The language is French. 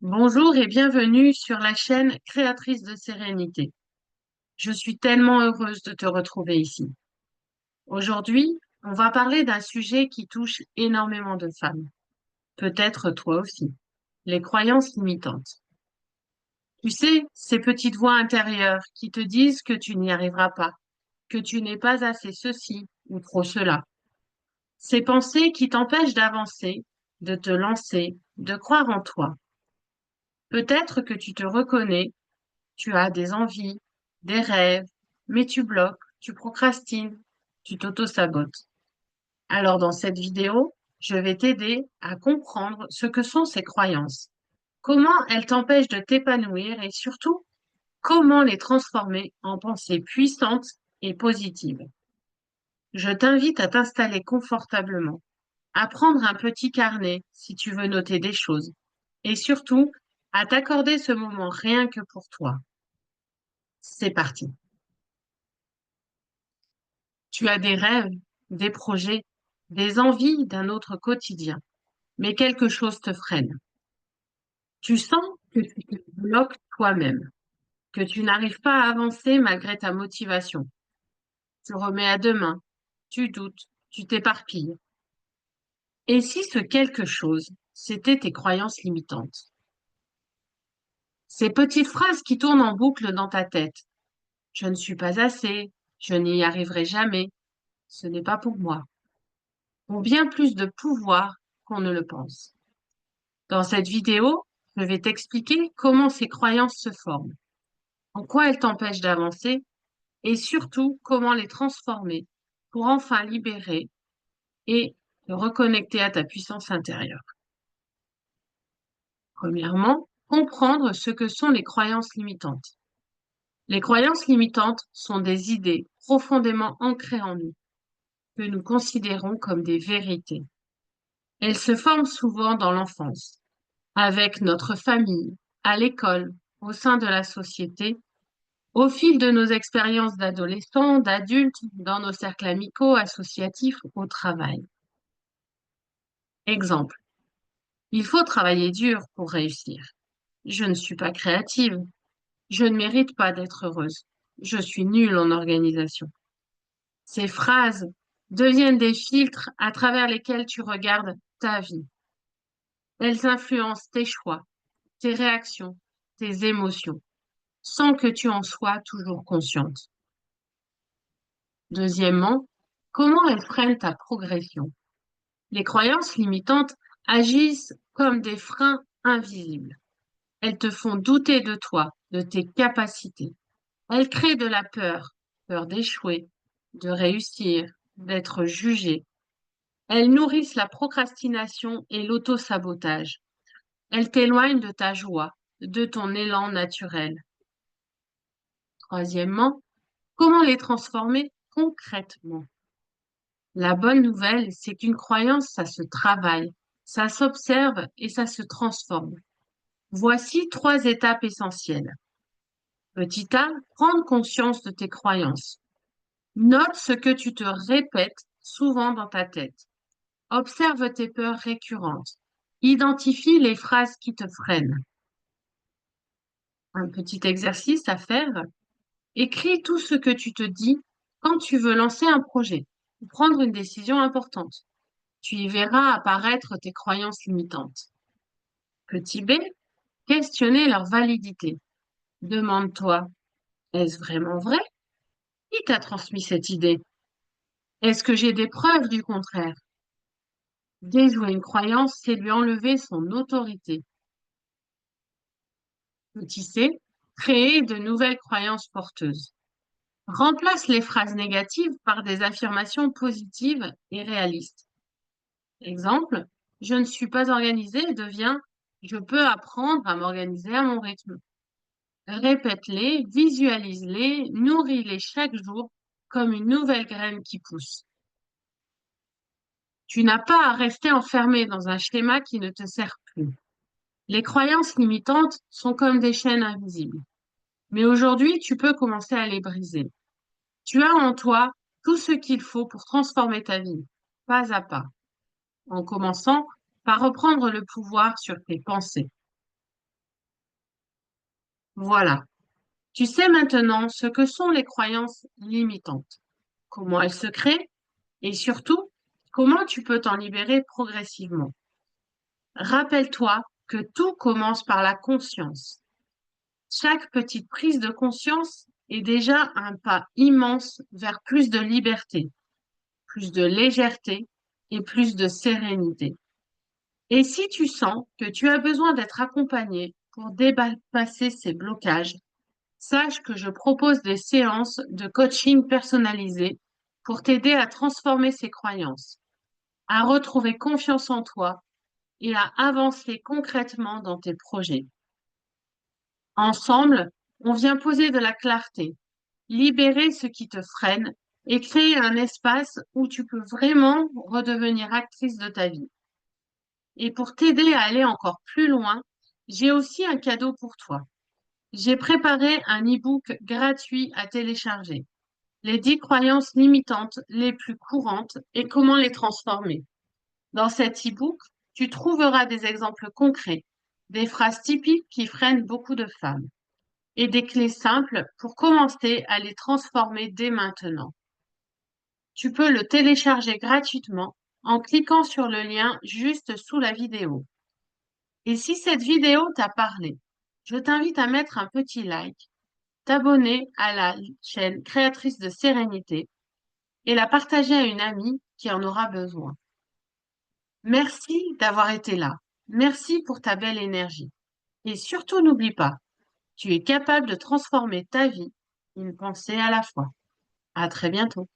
Bonjour et bienvenue sur la chaîne Créatrice de Sérénité. Je suis tellement heureuse de te retrouver ici. Aujourd'hui, on va parler d'un sujet qui touche énormément de femmes, peut-être toi aussi, les croyances limitantes. Tu sais, ces petites voix intérieures qui te disent que tu n'y arriveras pas, que tu n'es pas assez ceci ou trop cela. Ces pensées qui t'empêchent d'avancer, de te lancer, de croire en toi. Peut-être que tu te reconnais. Tu as des envies, des rêves, mais tu bloques, tu procrastines, tu t'auto-sabotes. Alors dans cette vidéo, je vais t'aider à comprendre ce que sont ces croyances, comment elles t'empêchent de t'épanouir et surtout comment les transformer en pensées puissantes et positives. Je t'invite à t'installer confortablement, à prendre un petit carnet si tu veux noter des choses et surtout à t'accorder ce moment rien que pour toi. C'est parti. Tu as des rêves, des projets, des envies d'un autre quotidien, mais quelque chose te freine. Tu sens que tu te bloques toi-même, que tu n'arrives pas à avancer malgré ta motivation. Tu remets à demain, tu doutes, tu t'éparpilles. Et si ce quelque chose, c'était tes croyances limitantes? Ces petites phrases qui tournent en boucle dans ta tête. Je ne suis pas assez, je n'y arriverai jamais, ce n'est pas pour moi, ont bien plus de pouvoir qu'on ne le pense. Dans cette vidéo, je vais t'expliquer comment ces croyances se forment, en quoi elles t'empêchent d'avancer et surtout comment les transformer pour enfin libérer et te reconnecter à ta puissance intérieure. Premièrement, comprendre ce que sont les croyances limitantes. Les croyances limitantes sont des idées profondément ancrées en nous, que nous considérons comme des vérités. Elles se forment souvent dans l'enfance, avec notre famille, à l'école, au sein de la société. Au fil de nos expériences d'adolescents, d'adultes, dans nos cercles amicaux, associatifs, au travail. Exemple, il faut travailler dur pour réussir. Je ne suis pas créative. Je ne mérite pas d'être heureuse. Je suis nulle en organisation. Ces phrases deviennent des filtres à travers lesquels tu regardes ta vie. Elles influencent tes choix, tes réactions, tes émotions, sans que tu en sois toujours consciente. Deuxièmement, comment elles freinent ta progression? Les croyances limitantes agissent comme des freins invisibles. Elles te font douter de toi, de tes capacités. Elles créent de la peur, peur d'échouer, de réussir, d'être jugé. Elles nourrissent la procrastination et l'auto-sabotage. Elles t'éloignent de ta joie, de ton élan naturel. Troisièmement, comment les transformer concrètement? La bonne nouvelle, c'est qu'une croyance, ça se travaille, ça s'observe et ça se transforme. Voici trois étapes essentielles. Petit A, prendre conscience de tes croyances. Note ce que tu te répètes souvent dans ta tête. Observe tes peurs récurrentes. Identifie les phrases qui te freinent. Un petit exercice à faire. Écris tout ce que tu te dis quand tu veux lancer un projet ou prendre une décision importante. Tu y verras apparaître tes croyances limitantes. Petit B, questionner leur validité. Demande-toi, est-ce vraiment vrai? Qui t'a transmis cette idée? Est-ce que j'ai des preuves du contraire? Déjouer une croyance, c'est lui enlever son autorité. Petit C, créer de nouvelles croyances porteuses. Remplace les phrases négatives par des affirmations positives et réalistes. Exemple, je ne suis pas organisée devient je peux apprendre à m'organiser à mon rythme. Répète-les, visualise-les, nourris-les chaque jour comme une nouvelle graine qui pousse. Tu n'as pas à rester enfermé dans un schéma qui ne te sert plus. Les croyances limitantes sont comme des chaînes invisibles. Mais aujourd'hui, tu peux commencer à les briser. Tu as en toi tout ce qu'il faut pour transformer ta vie, pas à pas, en commençant par reprendre le pouvoir sur tes pensées. Voilà. Tu sais maintenant ce que sont les croyances limitantes, comment elles se créent et surtout comment tu peux t'en libérer progressivement. Rappelle-toi que tout commence par la conscience. Chaque petite prise de conscience est déjà un pas immense vers plus de liberté, plus de légèreté et plus de sérénité. Et si tu sens que tu as besoin d'être accompagné pour dépasser ces blocages, sache que je propose des séances de coaching personnalisées pour t'aider à transformer ces croyances, à retrouver confiance en toi et à avancer concrètement dans tes projets. Ensemble, on vient poser de la clarté, libérer ce qui te freine et créer un espace où tu peux vraiment redevenir actrice de ta vie. Et pour t'aider à aller encore plus loin, j'ai aussi un cadeau pour toi. J'ai préparé un e-book gratuit à télécharger. Les 10 croyances limitantes les plus courantes et comment les transformer. Dans cet e-book, tu trouveras des exemples concrets, des phrases typiques qui freinent beaucoup de femmes et des clés simples pour commencer à les transformer dès maintenant. Tu peux le télécharger gratuitement en cliquant sur le lien juste sous la vidéo. Et si cette vidéo t'a parlé, je t'invite à mettre un petit like, t'abonner à la chaîne Créatrice de Sérénité et la partager à une amie qui en aura besoin. Merci d'avoir été là. Merci pour ta belle énergie. Et surtout, n'oublie pas, tu es capable de transformer ta vie, une pensée à la fois. À très bientôt.